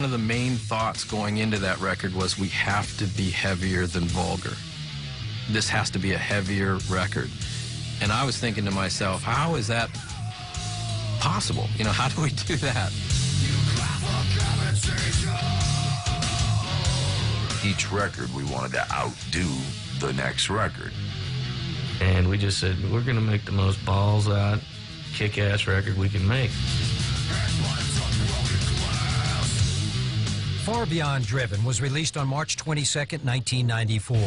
of the main thoughts going into that record was we have to be heavier than Vulgar. This has to be a heavier record. And I was thinking to myself, how is that possible? You know, how do we do that? Each record we wanted to outdo the next record. And we just said, we're going to make the most balls-out, kick-ass record we can make. Far Beyond Driven was released on March 22nd, 1994.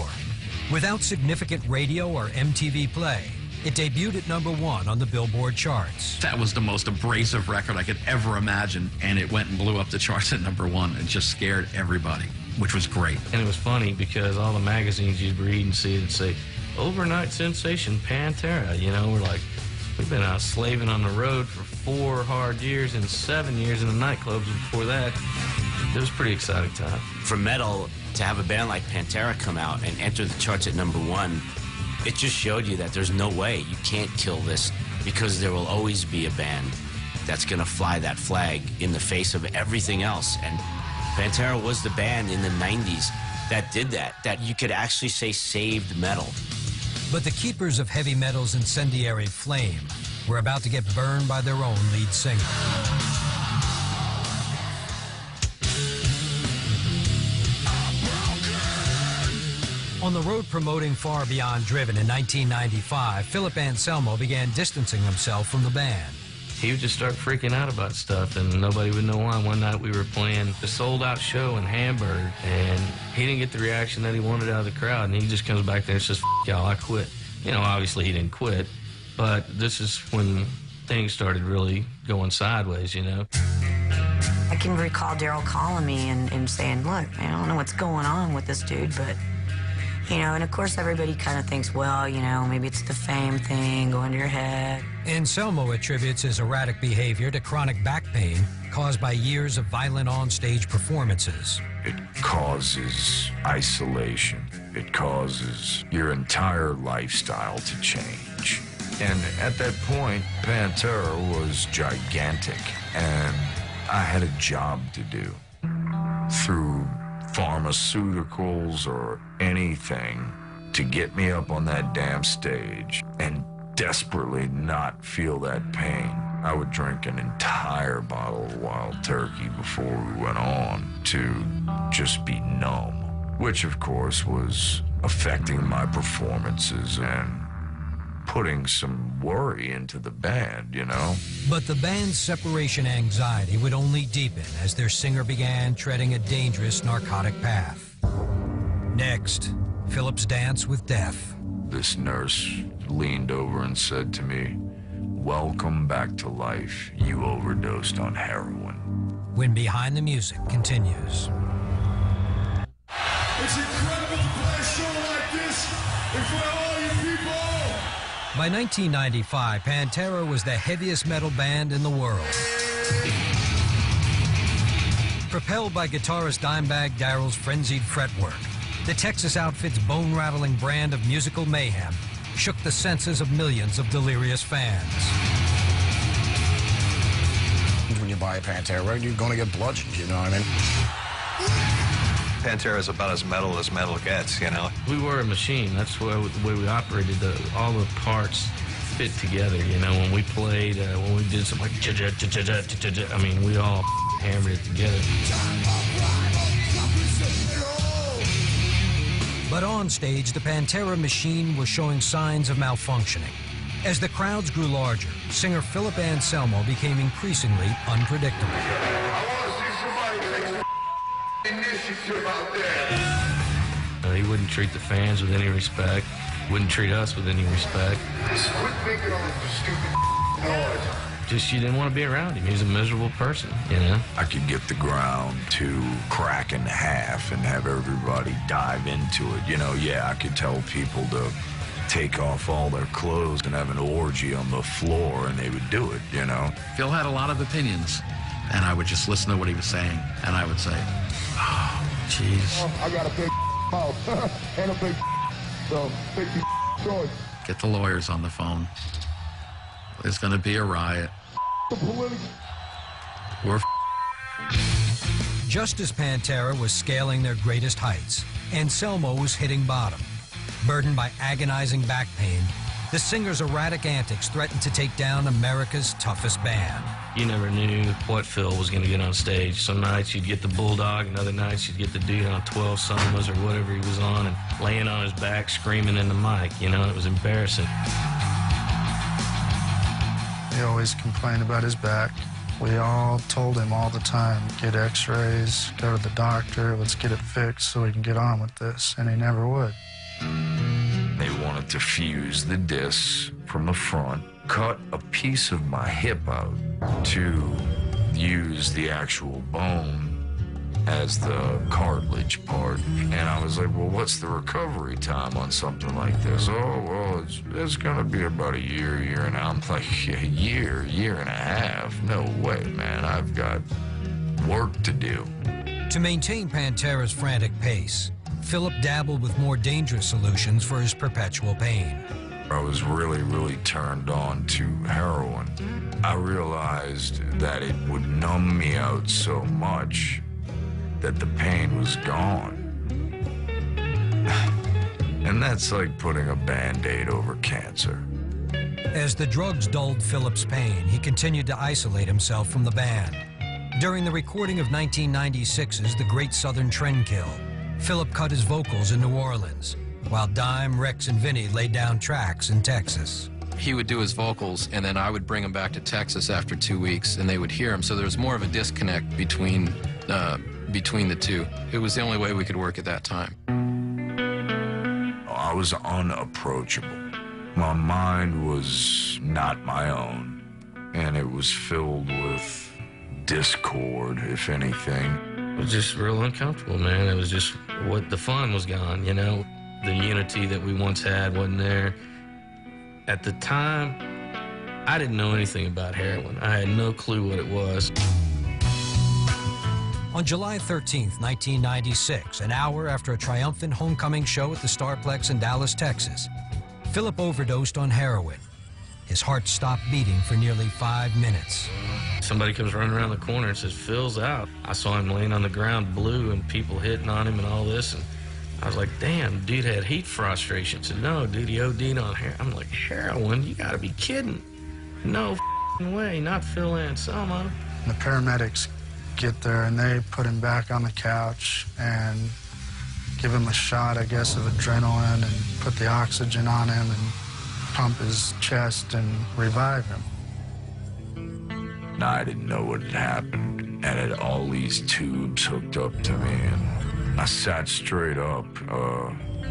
Without significant radio or MTV play, it debuted at #1 on the Billboard charts. That was the most abrasive record I could ever imagine, and it went and blew up the charts at #1 and just scared everybody, which was great. And it was funny because all the magazines you'd read and see it'd say, overnight sensation, Pantera. You know, we're like, we've been out slaving on the road for 4 hard years and 7 years in the nightclubs before that. It was a pretty exciting time. For metal, to have a band like Pantera come out and enter the charts at #1, it just showed you that there's no way you can't kill this, because there will always be a band that's going to fly that flag in the face of everything else. And Pantera was the band in the 90s that did that you could actually say saved metal. But the keepers of heavy metal's incendiary flame were about to get burned by their own lead singer. On the road promoting Far Beyond Driven in 1995, Philip Anselmo began distancing himself from the band. He would just start freaking out about stuff, and nobody would know why. One night we were playing a sold-out show in Hamburg, and he didn't get the reaction that he wanted out of the crowd, and he just comes back there and says, "F y'all, I quit." You know, obviously he didn't quit, but this is when things started really going sideways, you know. I can recall Daryl calling me and saying, "Look, I don't know what's going on with this dude, but..." You know, and of course everybody kind of thinks, well, you know, maybe it's the fame thing going to your head. Anselmo attributes his erratic behavior to chronic back pain caused by years of violent on-stage performances. It causes isolation. It causes your entire lifestyle to change. And at that point, Pantera was gigantic, and I had a job to do. Through pharmaceuticals or anything to get me up on that damn stage and desperately not feel that pain. I would drink an entire bottle of Wild Turkey before we went on to just be numb, which of course was affecting my performances and putting some worry into the band, you know? But the band's separation anxiety would only deepen as their singer began treading a dangerous narcotic path. Next, Philip's dance with death. This nurse leaned over and said to me, "Welcome back to life. You overdosed on heroin." When Behind the Music continues. It's incredible to play a show like this in front of all you people. By 1995, Pantera was the heaviest metal band in the world. Propelled by guitarist Dimebag Darrell's frenzied fretwork, the Texas outfit's bone-rattling brand of musical mayhem shook the senses of millions of delirious fans. When you buy a Pantera record, you're going to get bludgeoned, you know what I mean? Pantera is about as metal gets, you know? We were a machine. That's the way we operated. All the parts fit together, you know? When we played, when we did something like, I mean, we all hammered it together. But on stage, the Pantera machine was showing signs of malfunctioning. As the crowds grew larger, singer Philip Anselmo became increasingly unpredictable. Initiative out there. He wouldn't treat the fans with any respect, wouldn't treat us with any respect. Quit making all this stupid noise. Just, you didn't want to be around him. He was a miserable person, you know? I could get the ground to crack in half and have everybody dive into it. You know, yeah, I could tell people to take off all their clothes and have an orgy on the floor, and they would do it, you know? Phil had a lot of opinions, and I would just listen to what he was saying, and I would say, oh, jeez. I got a big mouth and a big so take your choice. Get the lawyers on the phone. There's going to be a riot. The political. We're Just as Pantera was scaling their greatest heights, Anselmo was hitting bottom. Burdened by agonizing back pain, the singer's erratic antics threatened to take down America's toughest band. You never knew what Phil was going to get on stage. Some nights you'd get the Bulldog, and other nights you'd get the dude on 12 Somas or whatever he was on and laying on his back screaming in the mic. You know, it was embarrassing. He always complained about his back. We all told him all the time, get x-rays, go to the doctor, let's get it fixed so we can get on with this, and he never would. They wanted to fuse the discs from the front, cut a piece of my hip out to use the actual bone as the cartilage part. And I was like, well, what's the recovery time on something like this? Oh, well, it's gonna be about a year and a half. I'm like, a year and a half? No way, man. I've got work to do. To maintain Pantera's frantic pace, Philip dabbled with more dangerous solutions for his perpetual pain. I was really turned on to heroin. I realized that it would numb me out so much that the pain was gone. And that's like putting a Band-Aid over cancer. As the drugs dulled Philip's pain, he continued to isolate himself from the band. During the recording of 1996's The Great Southern Trendkill, Philip cut his vocals in New Orleans, while Dime, Rex, and Vinny laid down tracks in Texas. He would do his vocals, and then I would bring him back to Texas after 2 weeks, and they would hear him. So there was more of a disconnect between the two. It was the only way we could work at that time. I was unapproachable. My mind was not my own, and it was filled with discord, if anything. It was just real uncomfortable, man. It was just what the fun was gone, you know? The unity that we once had wasn't there. At the time, I didn't know anything about heroin. I had no clue what it was. On July 13th, 1996, an hour after a triumphant homecoming show at the Starplex in Dallas, Texas, Philip overdosed on heroin. His heart stopped beating for nearly 5 minutes. Somebody comes running around the corner and says, Phil's out. I saw him laying on the ground blue and people hitting on him and all this. And I was like, damn, dude had heat frustration. I said, no, dude, he OD'd on heroin. I'm like, heroin? You gotta be kidding. No way, not Phil Anselmo. The paramedics get there and they put him back on the couch and give him a shot, I guess, of adrenaline and put the oxygen on him and pump his chest and revive him. I didn't know what had happened, and had all these tubes hooked up to me, and I sat straight up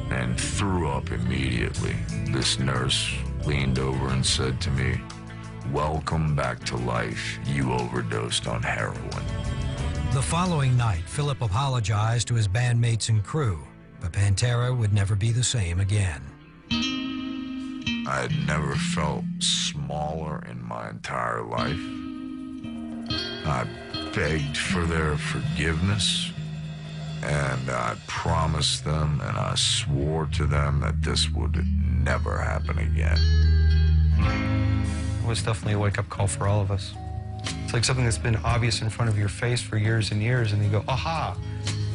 and threw up immediately. This nurse leaned over and said to me, "Welcome back to life. You overdosed on heroin." The following night, Philip apologized to his bandmates and crew, but Pantera would never be the same again. I had never felt smaller in my entire life. I begged for their forgiveness, and I promised them and I swore to them that this would never happen again. It was definitely a wake-up call for all of us. It's like something that's been obvious in front of your face for years and years, and you go, aha!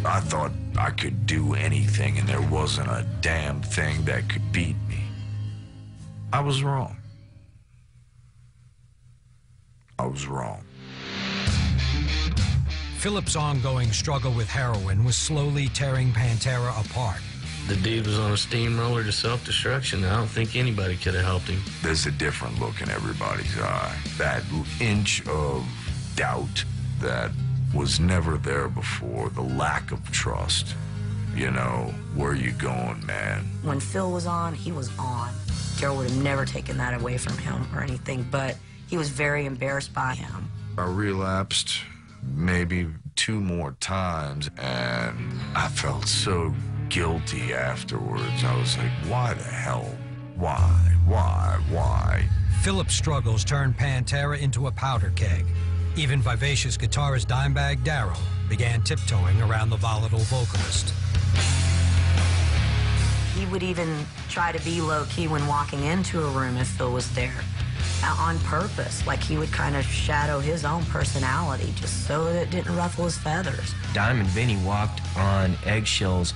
I thought I could do anything, and there wasn't a damn thing that could beat me. I was wrong. I was wrong. Philip's ongoing struggle with heroin was slowly tearing Pantera apart. The dude was on a steamroller to self-destruction. I don't think anybody could have helped him. There's a different look in everybody's eye. That inch of doubt that was never there before, the lack of trust. You know, where you going, man? When Phil was on, he was on. Daryl would have never taken that away from him or anything, but he was very embarrassed by him. I relapsed maybe 2 more times, and I felt so guilty afterwards. I was like, why the hell? Why? Philip's struggles turned Pantera into a powder keg. Even vivacious guitarist Dimebag Darrell began tiptoeing around the volatile vocalist. He would even try to be low-key when walking into a room if Phil was there. on purpose. Like he would kind of shadow his own personality just so that it didn't ruffle his feathers. Dime and Vinny walked on eggshells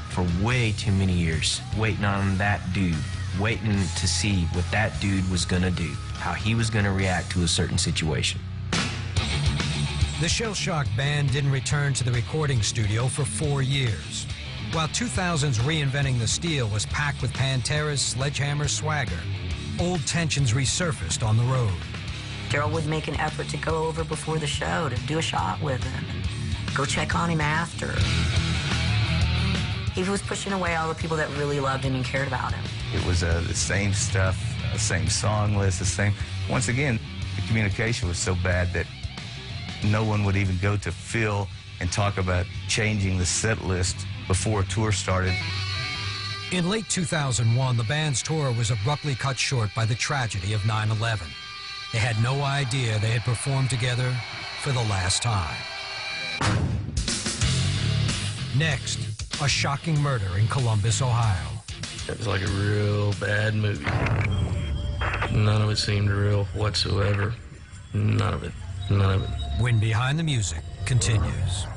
for way too many years, waiting on that dude, waiting to see what that dude was gonna do, how he was gonna react to a certain situation. The shell-shock band didn't return to the recording studio for 4 years. While 2000's Reinventing the Steel was packed with Pantera's sledgehammer swagger, old tensions resurfaced on the road. Daryl would make an effort to go over before the show to do a shot with him and go check on him after. He was pushing away all the people that really loved him and cared about him. It was the same stuff, the same song list, the same. Once again, the communication was so bad that no one would even go to Phil and talk about changing the set list before a tour started. In late 2001, the band's tour was abruptly cut short by the tragedy of 9/11. They had no idea they had performed together for the last time. Next, a shocking murder in Columbus, Ohio. It was like a real bad movie. None of it seemed real whatsoever. None of it. None of it. When Behind the Music continues.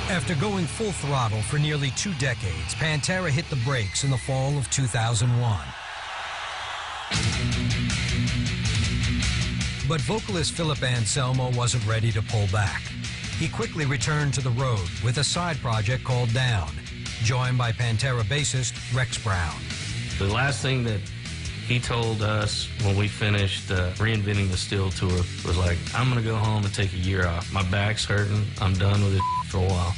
After going full throttle for nearly 2 decades, Pantera hit the brakes in the fall of 2001. But vocalist Philip Anselmo wasn't ready to pull back. He quickly returned to the road with a side project called Down, joined by Pantera bassist Rex Brown. The last thing that he told us when we finished Reinventing the Steel tour was like, I'm going to go home and take a year off. My back's hurting. I'm done with it for a while.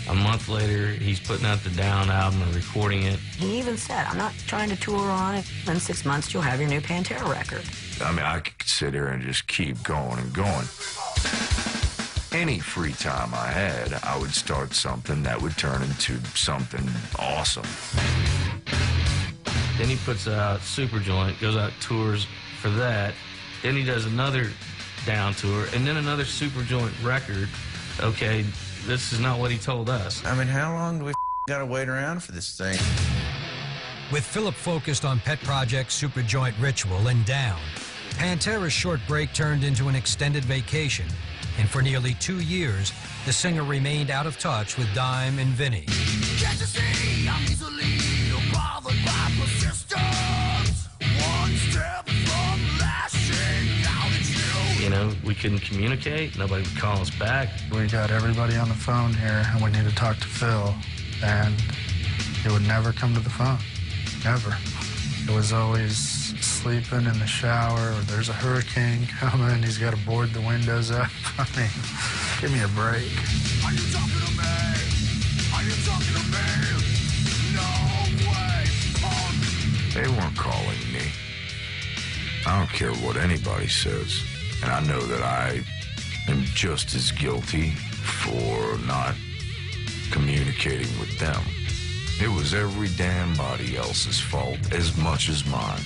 A month later, he's putting out the Down album and recording it. He even said, I'm not trying to tour on it. In 6 months, you'll have your new Pantera record. I mean, I could sit here and just keep going and going. Any free time I had, I would start something that would turn into something awesome. Then he puts out Superjoint, goes out tours for that. Then he does another Down tour, and then another Superjoint record. Okay, this is not what he told us. I mean, how long do we gotta wait around for this thing? With Philip focused on pet projects Superjoint Ritual and Down, Pantera's short break turned into an extended vacation, and for nearly 2 years, the singer remained out of touch with Dime and Vinny. Can't you see I'm easily bothered by persistence? One step from lashing out at you. You know, we couldn't communicate. Nobody would call us back. We got everybody on the phone here, and we need to talk to Phil, and he would never come to the phone, ever. It was always sleeping in the shower, or there's a hurricane coming, he's got to board the windows up. I mean, give me a break. Are you talking to me? Are you talking to me? No way, punk. They weren't calling me. I don't care what anybody says. And I know that I am just as guilty for not communicating with them. It was every damn body else's fault as much as mine.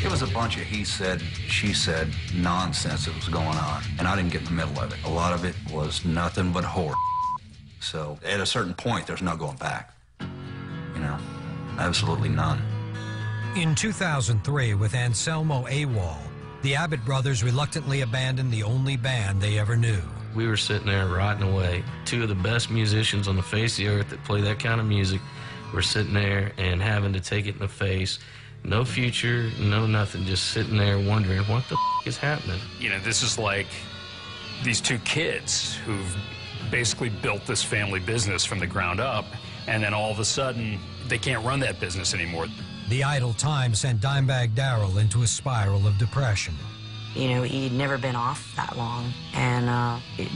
It was a bunch of he said, she said nonsense that was going on, and I didn't get in the middle of it. A lot of it was nothing but horror. So at a certain point, there's no going back. You know, absolutely none. In 2003, with Anselmo AWOL, the Abbott brothers reluctantly abandoned the only band they ever knew. We were sitting there rotting away. Two of the best musicians on the face of the earth that play that kind of music were sitting there and having to take it in the face. No future, no nothing, just sitting there wondering what the is happening. You know, this is like these two kids who've basically built this family business from the ground up, and then all of a sudden, they can't run that business anymore. The idle time sent Dimebag Darrell into a spiral of depression. You know, he'd never been off that long, and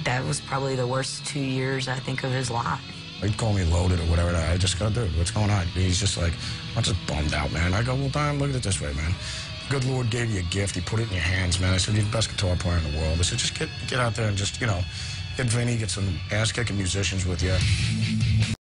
that was probably the worst 2 years, I think, of his life. He'd call me loaded or whatever. I just go, dude, what's going on? He's just like, I'm just bummed out, man. I go, well, Dime, look at it this way, man. The good Lord gave you a gift. He put it in your hands, man. I said, you're the best guitar player in the world. I said, just get out there and just, you know, get Vinny, get some ass-kicking musicians with you.